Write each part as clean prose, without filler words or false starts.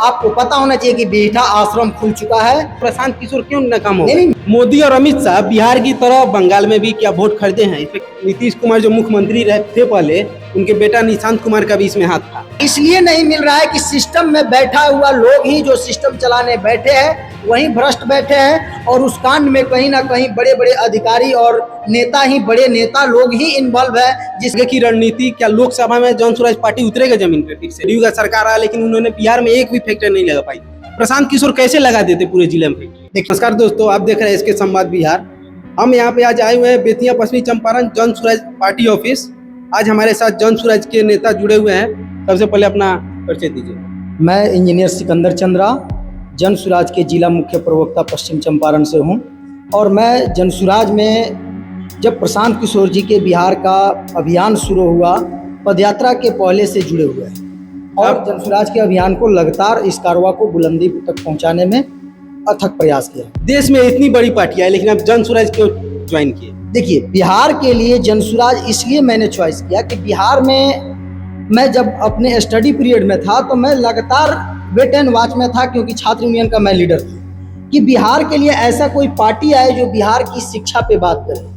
आपको पता होना चाहिए कि बेटा आश्रम खुल चुका है। प्रशांत किशोर क्यों नाकाम हो नहीं, गए? मोदी और अमित शाह बिहार की तरह बंगाल में भी क्या वोट खरीदे हैं? इसमें नीतीश कुमार जो मुख्यमंत्री रहे थे पहले, उनके बेटा निशांत कुमार का भी इसमें हाथ था। इसलिए नहीं मिल रहा है कि सिस्टम में बैठा हुआ लोग ही जो सिस्टम चलाने बैठे हैं वहीं भ्रष्ट बैठे हैं, और उस कांड में कहीं ना कहीं बड़े बड़े अधिकारी और नेता ही, बड़े नेता लोग ही इन्वॉल्व है। जिसके की रणनीति क्या लोकसभा में जन स्वराज पार्टी उतरेगा जमीन पर? ठीक से जेडीयू का सरकार आया, लेकिन उन्होंने बिहार में एक भी फैक्ट्री नहीं लगा पाई। प्रशांत किशोर कैसे लगा देते पूरे जिले में? नमस्कार दोस्तों, आप देख रहे हैं इसके संवाद बिहार। हम यहाँ पे आज आए हुए हैं बेतिया पश्चिमी चंपारण जन स्वराज पार्टी ऑफिस। आज हमारे साथ जन स्वराज के नेता जुड़े हुए हैं। सबसे पहले अपना परिचय दीजिए। मैं इंजीनियर सिकंदर चंद्रा, जन स्वराज के जिला मुख्य प्रवक्ता पश्चिम चंपारण से हूँ। और मैं जन स्वराज में जब प्रशांत किशोर जी के बिहार का अभियान शुरू हुआ, पदयात्रा के पहले से जुड़े हुए हैं, और जन स्वराज के अभियान को लगातार इस कारवा को बुलंदी तक पहुंचाने में अथक प्रयास किया। देश में इतनी बड़ी पार्टियां है, लेकिन आप जन स्वराज क्यों ज्वाइन किए? देखिए, बिहार के लिए जन स्वराज इसलिए मैंने चॉइस किया कि बिहार में मैं जब अपने स्टडी पीरियड में था तो मैं लगातार वेट एंड वॉच में था, क्योंकि छात्र यूनियन का मैं लीडर था, कि बिहार के लिए ऐसा कोई पार्टी आए जो बिहार की शिक्षा पे बात करे,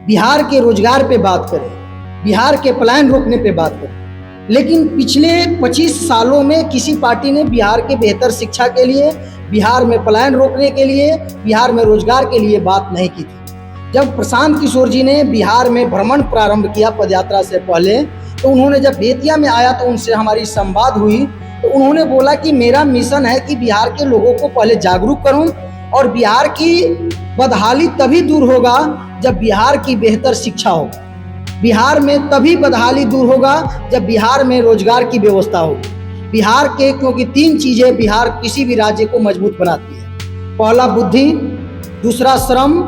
बिहार के रोजगार पे बात करे, बिहार के पलायन रोकने पे बात करे। लेकिन पिछले 25 सालों में किसी पार्टी ने बिहार के बेहतर शिक्षा के लिए, बिहार में पलायन रोकने के लिए, बिहार में रोजगार के लिए बात नहीं की थी। जब प्रशांत किशोर जी ने बिहार में भ्रमण प्रारंभ किया पदयात्रा से पहले, तो उन्होंने जब बेतिया में आया तो उनसे हमारी संवाद हुई, तो उन्होंने बोला कि मेरा मिशन है कि बिहार के लोगों को पहले जागरूक करूं, और बिहार की बदहाली तभी दूर होगा जब बिहार की बेहतर शिक्षा हो। बिहार में तभी बदहाली दूर होगा जब बिहार में रोजगार की व्यवस्था हो। बिहार के, क्योंकि 3 चीजें बिहार किसी भी राज्य को मजबूत बनाती है। पहला बुद्धि, दूसरा श्रम,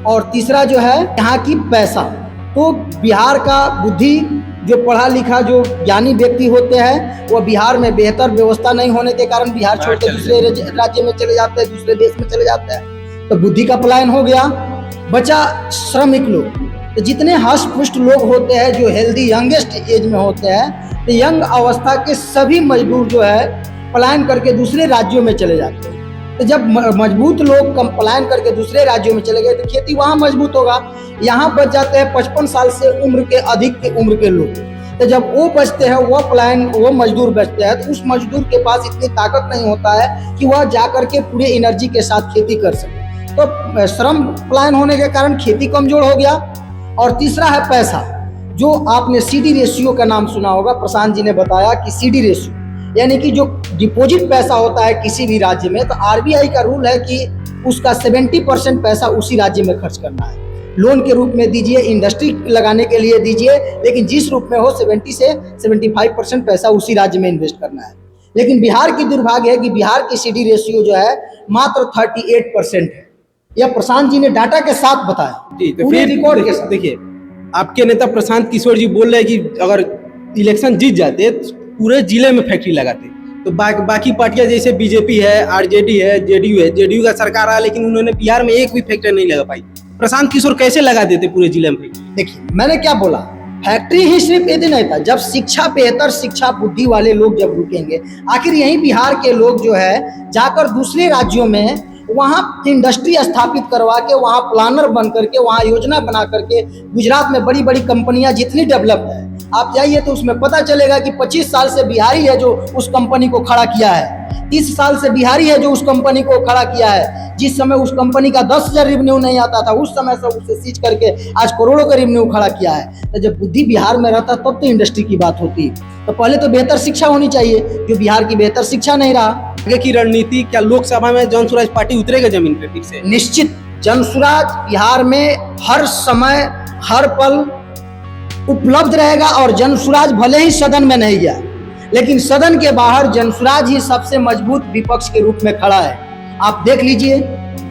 और तीसरा जो है यहाँ की पैसा। तो बिहार का बुद्धि, जो पढ़ा लिखा जो ज्ञानी व्यक्ति होते हैं, वो बिहार में बेहतर व्यवस्था नहीं होने के कारण बिहार छोड़ के दूसरे राज्य में चले जाते हैं, दूसरे देश में चले जाते हैं। तो बुद्धि का पलायन हो गया। बचा श्रमिक लोग। तो जितने हष्ट पुष्ट लोग होते हैं, जो हेल्दी यंगेस्ट एज में होते हैं, तो यंग अवस्था के सभी मजदूर जो है पलायन करके दूसरे राज्यों में चले जाते हैं। तो जब मजबूत लोग कम पलायन करके दूसरे राज्यों में चले गए तो खेती वहाँ मजबूत होगा। यहाँ बच जाते हैं 55 साल से उम्र के अधिक के उम्र के लोग। तो जब वो बचते हैं, वो मजदूर बचते हैं, तो उस मजदूर के पास इतनी ताकत नहीं होता है कि वह जाकर के पूरे एनर्जी के साथ खेती कर सके। तो श्रम पलायन होने के कारण खेती कमजोर हो गया। और तीसरा है पैसा, जो आपने सीडी रेशियो का नाम सुना होगा। प्रशांत जी ने बताया कि सीडी रेशियो यानी कि जो डिपॉजिट पैसा होता है किसी भी राज्य में, तो आरबीआई का रूल है कि उसका 70% पैसा उसी राज्य में खर्च करना है। लोन के रूप में दीजिए, इंडस्ट्री लगाने के लिए दीजिए, लेकिन जिस रूप में हो 70 से 75% पैसा उसी राज्य में इन्वेस्ट करना है। लेकिन बिहार की दुर्भाग्य है कि बिहार की सीडी रेशियो जो है मात्र 38% है। यह प्रशांत जी ने डाटा के साथ बताया। जी, तो फिर रिकॉर्ड के साथ देखिए, आपके नेता प्रशांत किशोर जी बोल रहे हैं कि अगर इलेक्शन जीत जाते पूरे जिले में फैक्ट्री लगाते, तो बाकी पार्टियां जैसे बीजेपी है, आरजेडी है, जेडीयू का सरकार आया, लेकिन उन्होंने बिहार में एक भी फैक्ट्री नहीं लगा पाई। प्रशांत किशोर कैसे लगा देते पूरे जिले में फैक्ट्री? देखिए, मैंने क्या बोला, फैक्ट्री ही सिर्फ यदि नहीं था, जब शिक्षा, बेहतर शिक्षा बुद्धि वाले लोग जब रुकेंगे, आखिर यही बिहार के लोग जो है जाकर दूसरे राज्यों में वहाँ इंडस्ट्री स्थापित करवा के, वहाँ प्लानर बन करके, वहाँ योजना बना करके, गुजरात में बड़ी बड़ी कंपनियां जितनी डेवलप्ड है, आप जाइए तो उसमें पता चलेगा कि 25 साल से बिहारी है जो उस कंपनी को खड़ा किया है, 30 साल से बिहारी है जो उस कंपनी को खड़ा किया है। जिस समय उस कंपनी का 10,000 रेवेन्यू नहीं आता था, उस समय से उसे सीज करके आज करोड़ों का रेवेन्यू खड़ा किया है। तो जब बुद्धि बिहार में रहता तब तो इंडस्ट्री की बात होती। तो पहले तो बेहतर शिक्षा होनी चाहिए, जो बिहार की बेहतर शिक्षा नहीं रहा। आगे की रणनीति क्या लोकसभा में जन स्वराज पार्टी उतरेगा जमीन पे फिर से? निश्चित जन स्वराज बिहार में हर समय हर पल उपलब्ध रहेगा। और जन स्वराज भले ही सदन में नहीं गया, लेकिन सदन के बाहर जन स्वराज ही सबसे मजबूत विपक्ष के रूप में खड़ा है। आप देख लीजिए,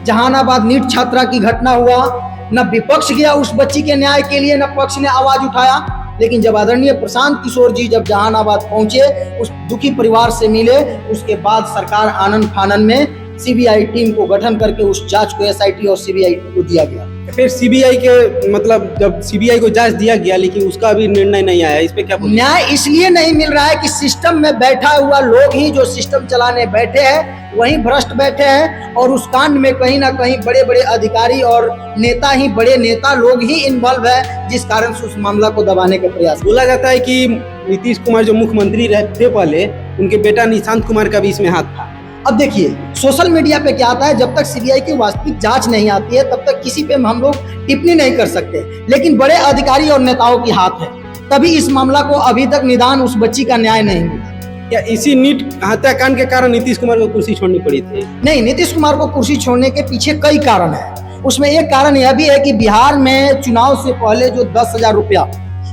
जहानाबाद नीट छात्रा की घटना हुआ, न विपक्ष गया उस बच्ची के न्याय के लिए, न पक्ष ने आवाज उठाया। लेकिन जब आदरणीय प्रशांत किशोर जी जब जहानाबाद पहुंचे, उस दुखी परिवार से मिले, उसके बाद सरकार आनन फानन में सीबीआई टीम को गठन करके उस जांच को एसआईटी और सीबीआई को दिया गया। फिर सीबीआई के मतलब जब सीबीआई को जांच दिया गया लेकिन उसका अभी निर्णय नहीं आया, इस पे क्या बोलिए? न्याय इसलिए नहीं मिल रहा है कि सिस्टम में बैठा हुआ लोग ही जो सिस्टम चलाने बैठे हैं वही भ्रष्ट बैठे हैं, और उस कांड में कहीं ना कहीं बड़े बड़े अधिकारी और नेता ही, बड़े नेता लोग ही इन्वॉल्व है, जिस कारण से उस मामला को दबाने का प्रयास। बोला जाता है कि नीतीश कुमार जो मुख्यमंत्री थे पहले, उनके बेटा निशांत कुमार का भी इसमें हाथ था। अब देखिए सोशल मीडिया पे क्या आता है, जब तक सीबीआई की वास्तविक जांच नहीं आती है तब तक किसी पे हम लोग टिप्पणी नहीं कर सकते, लेकिन बड़े अधिकारी और नेताओं की हाथ है, तभी इस मामला को अभी तक निदान उस बच्ची का न्याय नहीं मिला। क्या इसी नीट हत्याकांड के कारण नीतीश कुमार को कुर्सी छोड़नी पड़ी थी? नहीं, नीतीश कुमार को कुर्सी छोड़ने के पीछे कई कारण है। उसमें एक कारण यह भी है कि बिहार में चुनाव से पहले जो 10,000 रुपया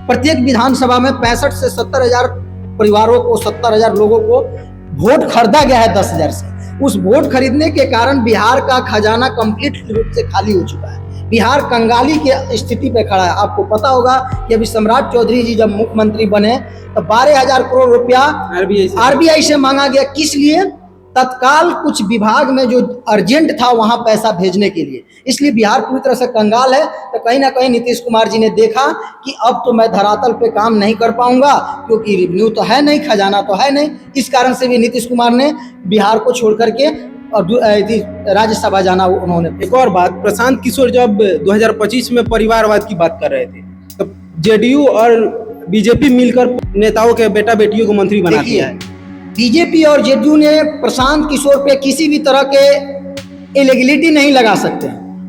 प्रत्येक विधानसभा में 65 से 70,000 परिवारों को, 70,000 लोगों को वोट खरीदा गया है 10,000 से। उस वोट खरीदने के कारण बिहार का खजाना कंप्लीट रूप से खाली हो चुका है। बिहार कंगाली के स्थिति पे खड़ा है। आपको पता होगा कि अभी सम्राट चौधरी जी जब मुख्यमंत्री बने तो 12,000 करोड़ रुपया आरबीआई से मांगा गया। किस लिए? तत्काल कुछ विभाग में जो अर्जेंट था वहां पैसा भेजने के लिए। इसलिए बिहार पूरी तरह से कंगाल है। तो कहीं ना कहीं नीतीश कुमार जी ने देखा कि अब तो मैं धरातल पे काम नहीं कर पाऊंगा, क्योंकि रेवेन्यू तो है नहीं, खजाना तो है नहीं। इस कारण से भी नीतीश कुमार ने बिहार को छोड़ करके और राज्यसभा जाना उन्होंने। एक और बात, प्रशांत किशोर जब 2025 में परिवारवाद की बात कर रहे थे तो जेडीयू और बीजेपी मिलकर नेताओं के बेटा बेटियों को मंत्री बना दिया है। बीजेपी और जेडीयू ने प्रशांत किशोर पे किसी भी तरह के इलीगलिटी नहीं लगा सकते,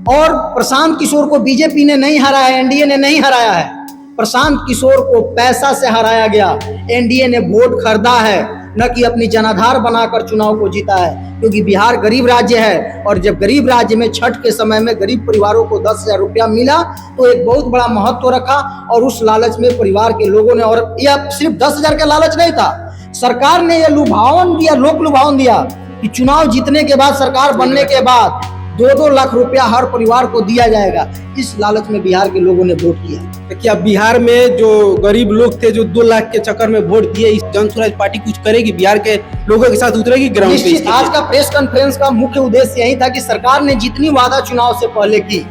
और प्रशांत किशोर को बीजेपी ने नहीं हराया, एनडीए ने नहीं हराया है। प्रशांत किशोर को पैसा से हराया गया। एनडीए ने वोट खरीदा है, न कि अपनी जनाधार बनाकर चुनाव को जीता है, क्योंकि बिहार गरीब राज्य है। और जब गरीब राज्य में छठ के समय में गरीब परिवारों को 10,000 रुपया मिला तो एक बहुत बड़ा महत्व रखा, और उस लालच में परिवार के लोगों ने, और यह सिर्फ 10,000 का लालच नहीं था, सरकार ने यह लुभावन दिया, लोक लुभावन दिया कि चुनाव जीतने के बाद, सरकार बनने के बाद 2-2 लाख रुपया हर परिवार को दिया जाएगा। इस लालच में बिहार के लोगों ने वोट किया। तो क्या बिहार में जो गरीब लोग थे जो 2 लाख के चक्कर में वोट दिए, इस जनसुराज पार्टी कुछ करेगी? बिहार के लोगों के साथ उतरेगी ग्राउंड पे? निश्चित। आज का प्रेस कॉन्फ्रेंस का मुख्य उद्देश्य यही था कि सरकार ने जितनी वादा चुनाव से पहले की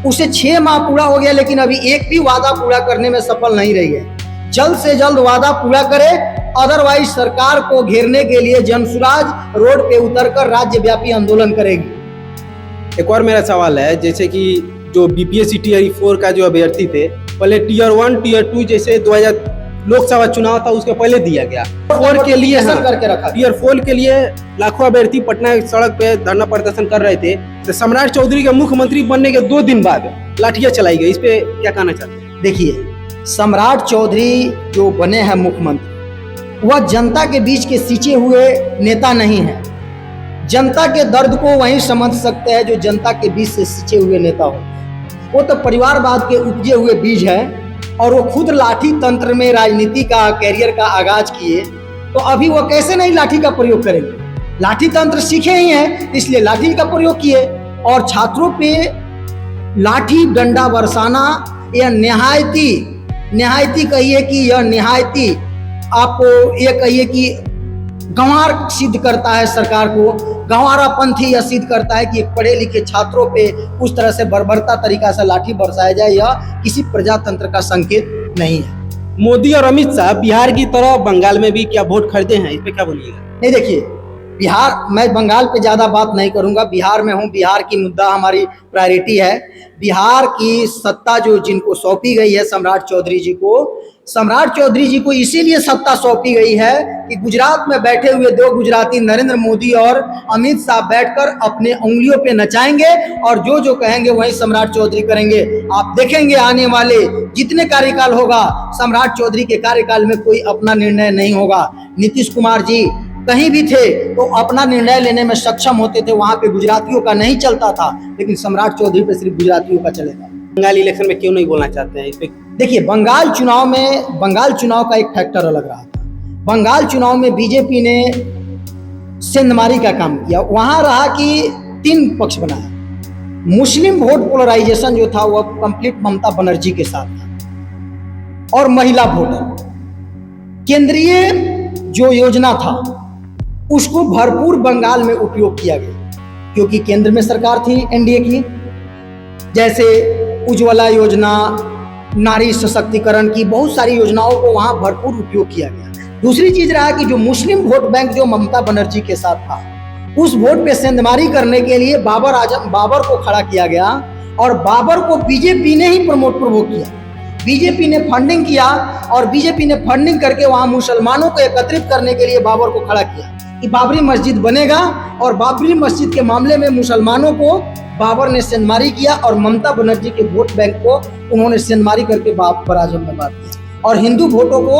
उसे 6 माह पूरा हो गया, लेकिन अभी एक भी वादा पूरा करने में सफल नहीं रही है। जल्द से जल्द वादा पूरा करे, अदरवाइज सरकार को घेरने के लिए जनसुराज रोड पे उतरकर राज्यव्यापी आंदोलन करेगी। एक और मेरा सवाल है, जैसे कि जो बीपीएससी टियर 4 का जो अभ्यर्थी थे, पहले टियर 1 टियर 2 जैसे 2000 लोकसभा चुनाव था उसके पहले दिया गया। 4 के लिए करके रखा। टियर 4 के लिए लाखों अभ्यर्थी पटना सड़क पे धरना प्रदर्शन कर रहे थे, तो सम्राट चौधरी के मुख्यमंत्री बनने के 2 दिन बाद लाठियां चलाई गई। इस पे क्या कहना चाहते हैं? देखिए, सम्राट चौधरी जो बने हैं मुख्यमंत्री, वह जनता के बीच के सींचे हुए नेता नहीं है। जनता के दर्द को वही समझ सकते हैं जो जनता के बीच से सींचे हुए नेता हो। वो तो परिवारवाद के उपजे हुए बीज है, और वो खुद लाठी तंत्र में राजनीति का कैरियर का आगाज किए, तो अभी वो कैसे नहीं लाठी का प्रयोग करेंगे? लाठी तंत्र सीखे ही हैं, इसलिए लाठी का प्रयोग किए। और छात्रों पे लाठी डंडा बरसाना यह निहायती कहिए कि यह निहायती, आपको ये कहिए कि गंवार सिद्ध करता है सरकार को। गंवारापंथी यह सिद्ध करता है कि पढ़े लिखे छात्रों पे उस तरह से बर्बरता तरीका से लाठी बरसाया जाए, यह किसी प्रजातंत्र का संकेत नहीं है। मोदी और अमित शाह बिहार की तरह बंगाल में भी क्या वोट खरीदे हैं? इस पे क्या बोलिएगा? नहीं, देखिए, बिहार, मैं बंगाल पे ज्यादा बात नहीं करूंगा। बिहार में हूँ, बिहार की मुद्दा हमारी प्रायोरिटी है। बिहार की सत्ता जो जिनको सौंपी गई है सम्राट चौधरी जी को इसीलिए सत्ता सौंपी गई है कि गुजरात में बैठे हुए 2 गुजराती नरेंद्र मोदी और अमित शाह बैठकर अपने उंगलियों पे नचाएंगे, और जो जो कहेंगे वही सम्राट चौधरी करेंगे। आप देखेंगे आने वाले जितने कार्यकाल होगा, सम्राट चौधरी के कार्यकाल में कोई अपना निर्णय नहीं होगा। नीतीश कुमार जी कहीं भी थे तो अपना निर्णय लेने में सक्षम होते थे, वहां पे गुजरातियों का नहीं चलता था, लेकिन सम्राट चौधरी पे सिर्फ गुजरातियों का चलेगा। बंगाल इलेक्शन में क्यों नहीं बोलना चाहते हैं इस पे? देखिए, बंगाल चुनाव का एक फैक्टर अलग रहा था। बंगाल चुनाव में बीजेपी ने सेंधमारी का काम किया। वहां रहा कि 3 पक्ष बनाया। मुस्लिम वोट पोलराइजेशन जो था वह कंप्लीट ममता बनर्जी के साथ था, और महिला वोटर। केंद्रीय जो योजना था उसको भरपूर बंगाल में उपयोग किया गया, क्योंकि केंद्र में सरकार थी एनडीए की। जैसे उज्ज्वला योजना, नारी सशक्तिकरण की बहुत सारी योजनाओं को वहाँ भरपूर उपयोग किया गया। दूसरी चीज रहा कि जो मुस्लिम वोट बैंक जो ममता बनर्जी के साथ था, उस वोट पे सेंधमारी करने के लिए बाबर को खड़ा किया गया और बाबर को बीजेपी ने ही प्रमोट किया। बीजेपी ने फंडिंग किया और बीजेपी ने फंडिंग करके वहां मुसलमानों को एकत्रित करने के लिए बाबर को खड़ा किया कि बाबरी मस्जिद बनेगा, और बाबरी मस्जिद के मामले में मुसलमानों को बाबर ने सेंधमारी किया और ममता बनर्जी के वोट बैंक को उन्होंने सेंधमारी करके बाबर आजम में बांट दिया। और हिंदू वोटों को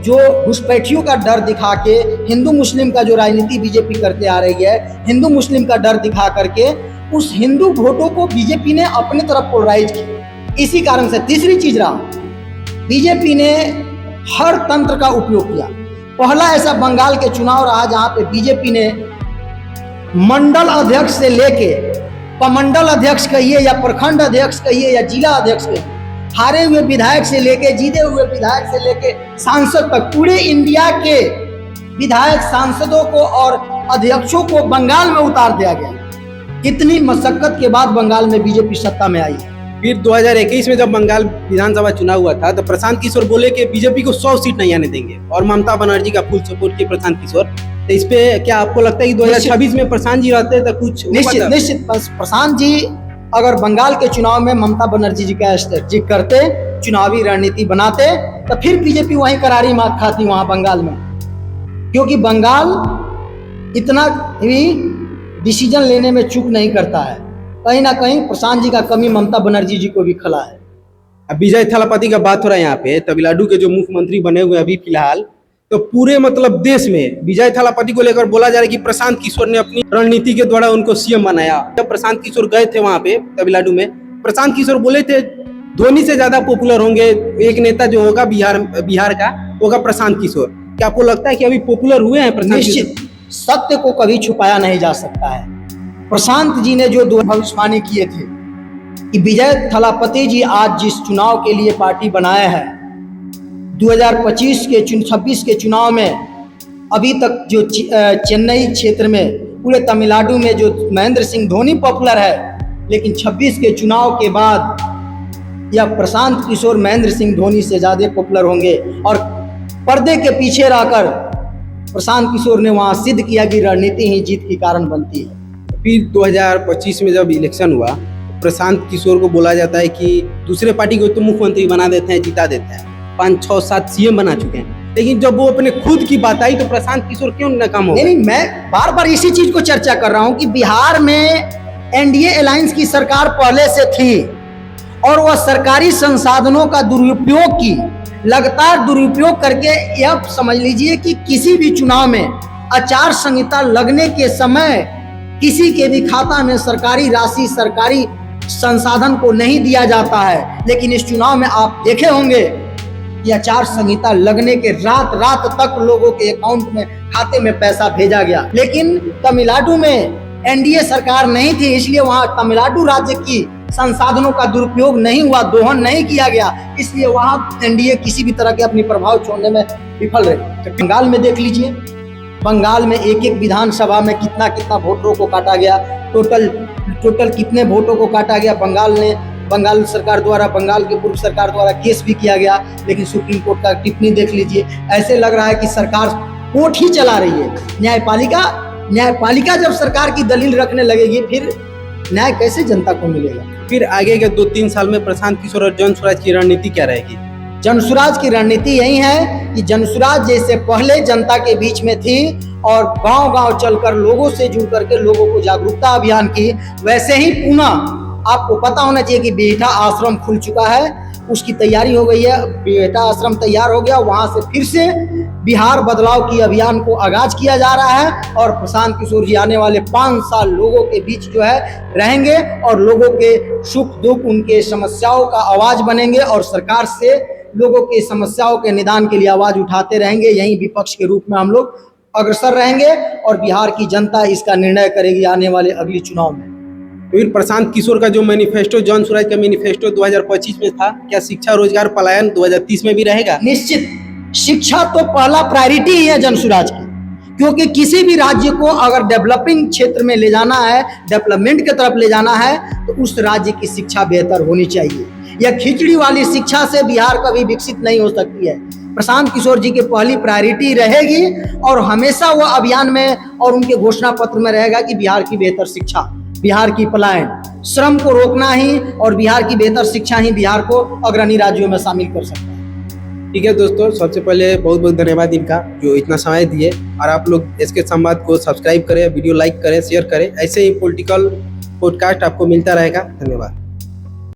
जो घुसपैठियों का डर दिखा के, हिंदू मुस्लिम का जो राजनीति बीजेपी करते आ रही है, हिंदू मुस्लिम का डर दिखा करके उस हिंदू वोटों को बीजेपी ने अपनी तरफ पोलराइज किया। इसी कारण से तीसरी चीज रहा, बीजेपी ने हर तंत्र का उपयोग किया। पहला ऐसा बंगाल के चुनाव रहा जहां पे बीजेपी ने मंडल अध्यक्ष से लेके प्रमंडल अध्यक्ष कहिए या प्रखंड अध्यक्ष कहिए या जिला अध्यक्ष कहिए, हारे हुए विधायक से लेके जीते हुए विधायक से लेके सांसद तक, पूरे इंडिया के विधायक सांसदों को और अध्यक्षों को बंगाल में उतार दिया गया। कितनी मशक्कत के बाद बंगाल में बीजेपी सत्ता में आई। फिर 2021 में जब बंगाल विधानसभा चुनाव हुआ था तो प्रशांत किशोर बोले कि बीजेपी को 100 सीट नहीं आने देंगे और ममता बनर्जी का फुल सपोर्ट किया प्रशांत किशोर। तो इस पे क्या आपको लगता है कि 2026 में प्रशांत जी रहते तो कुछ निश्चित प्रशांत जी अगर बंगाल के चुनाव में ममता बनर्जी जी का स्ट्रेटजी करते, चुनावी रणनीति बनाते, तो फिर बीजेपी वहीं करारी मात खाती वहां बंगाल में, क्योंकि बंगाल इतना भी डिसीजन लेने में चूक नहीं करता है। कहीं ना कहीं प्रशांत जी का कमी ममता बनर्जी जी को भी खला है। अब विजय थालापति का बात हो रहा है यहाँ पे, तमिलनाडु के जो मुख्यमंत्री बने हुए अभी फिलहाल, तो पूरे मतलब देश में विजय थालापति को लेकर बोला जा रहा है कि प्रशांत किशोर ने अपनी रणनीति के द्वारा उनको सीएम बनाया। जब प्रशांत किशोर गए थे वहां पे तमिलनाडु में, प्रशांत किशोर बोले थे धोनी से ज्यादा पॉपुलर होंगे एक नेता जो होगा बिहार का होगा प्रशांत किशोर। क्या आपको लगता है कि अभी पॉपुलर हुए हैं प्रशांत? निश्चित, सत्य को कभी छुपाया नहीं जा सकता है। प्रशांत जी ने जो भविष्यवाणी किए थे कि विजय थालापति जी आज जिस चुनाव के लिए पार्टी बनाया है, 2026 के चुनाव में अभी तक जो चेन्नई क्षेत्र में पूरे तमिलनाडु में जो महेंद्र सिंह धोनी पॉपुलर है, लेकिन 26 के चुनाव के बाद यह प्रशांत किशोर महेंद्र सिंह धोनी से ज्यादा पॉपुलर होंगे। और पर्दे के पीछे रहकर प्रशांत किशोर ने वहां सिद्ध किया कि रणनीति ही जीत की कारण बनती है। फिर 2025 में जब इलेक्शन हुआ, प्रशांत किशोर को बोला जाता है कि दूसरे पार्टी को तो मुख्यमंत्री बना देते हैं, जिता देते हैं, 5, 6, 7 सीएम बना चुके हैं, लेकिन जब वो अपने खुद की बात आई तो प्रशांत किशोर क्यों नाकाम हो गए? नहीं, मैं बार बार इसी चीज को चर्चा कर रहा हूं कि बिहार में एनडीए अलायंस की सरकार पहले से थी और वह सरकारी संसाधनों का दुरुपयोग की, लगातार दुरुपयोग करके यह समझ लीजिए कि किसी भी चुनाव में आचार संहिता लगने के समय किसी के भी खाता में सरकारी राशि, सरकारी संसाधन को नहीं दिया जाता है। लेकिन इस चुनाव में आप देखे होंगे कि आचार संहिता लगने के रात तक लोगों के अकाउंट में, खाते में पैसा भेजा गया। लेकिन तमिलनाडु में एनडीए सरकार नहीं थी, इसलिए वहां तमिलनाडु राज्य की संसाधनों का दुरुपयोग नहीं हुआ, दोहन नहीं किया गया, इसलिए वहां एनडीए किसी भी तरह के अपनी प्रभाव छोड़ने में विफल रही। बंगाल में देख लीजिए, बंगाल में एक एक विधानसभा में कितना वोटरों को काटा गया, टोटल कितने वोटों को काटा गया। बंगाल सरकार द्वारा, बंगाल की पूर्व सरकार द्वारा केस भी किया गया, लेकिन सुप्रीम कोर्ट का टिप्पणी देख लीजिए। ऐसे लग रहा है कि सरकार कोर्ट ही चला रही है। न्यायपालिका जब सरकार की दलील रखने लगेगी, फिर न्याय कैसे जनता को मिलेगा? फिर आगे के 2-3 साल में प्रशांत किशोर और जनसुराज की रणनीति क्या रहेगी? जनसुराज की रणनीति यही है कि जनसुराज जैसे पहले जनता के बीच में थी और गांव-गांव चलकर लोगों से जुड़ करके लोगों को जागरूकता अभियान की, वैसे ही पुनः आपको पता होना चाहिए कि बेटा आश्रम खुल चुका है, उसकी तैयारी हो गई है, बेटा आश्रम तैयार हो गया, वहां से फिर से बिहार बदलाव की अभियान को आगाज किया जा रहा है। और प्रशांत किशोर जी आने वाले 5 साल लोगों के बीच जो है रहेंगे और लोगों के सुख दुख, उनके समस्याओं का आवाज बनेंगे और सरकार से लोगों की समस्याओं के निदान के लिए आवाज उठाते रहेंगे। यही विपक्ष के रूप में हम लोग अग्रसर रहेंगे और बिहार की जनता इसका निर्णय करेगी आने वाले अगली चुनाव में। फिर प्रशांत किशोर का जो मैनिफेस्टो, जनसुराज का मैनिफेस्टो 2025 में था, क्या शिक्षा, रोजगार, पलायन 2030 में भी रहेगा? निश्चित, शिक्षा तो पहला प्रायोरिटी ही है जनसुराज की, क्योंकि किसी भी राज्य को अगर डेवलपिंग क्षेत्र में ले जाना है, डेवलपमेंट की तरफ ले जाना है, तो उस राज्य की शिक्षा बेहतर होनी चाहिए। यह खिचड़ी वाली शिक्षा से बिहार कभी विकसित नहीं हो सकती है। प्रशांत किशोर जी की पहली प्रायोरिटी रहेगी और हमेशा वो अभियान में और उनके घोषणा पत्र में रहेगा कि बिहार की बेहतर शिक्षा, बिहार की पलायन, श्रम को रोकना ही और बिहार की बेहतर शिक्षा ही बिहार को अग्रणी राज्यों में शामिल कर सकता है। ठीक है दोस्तों, सबसे पहले बहुत बहुत धन्यवाद इनका जो इतना समय दिए। और आप लोग इसके संवाद को सब्सक्राइब करें, वीडियो लाइक करें, शेयर करें। ऐसे ही पॉलिटिकल पॉडकास्ट आपको मिलता रहेगा। धन्यवाद।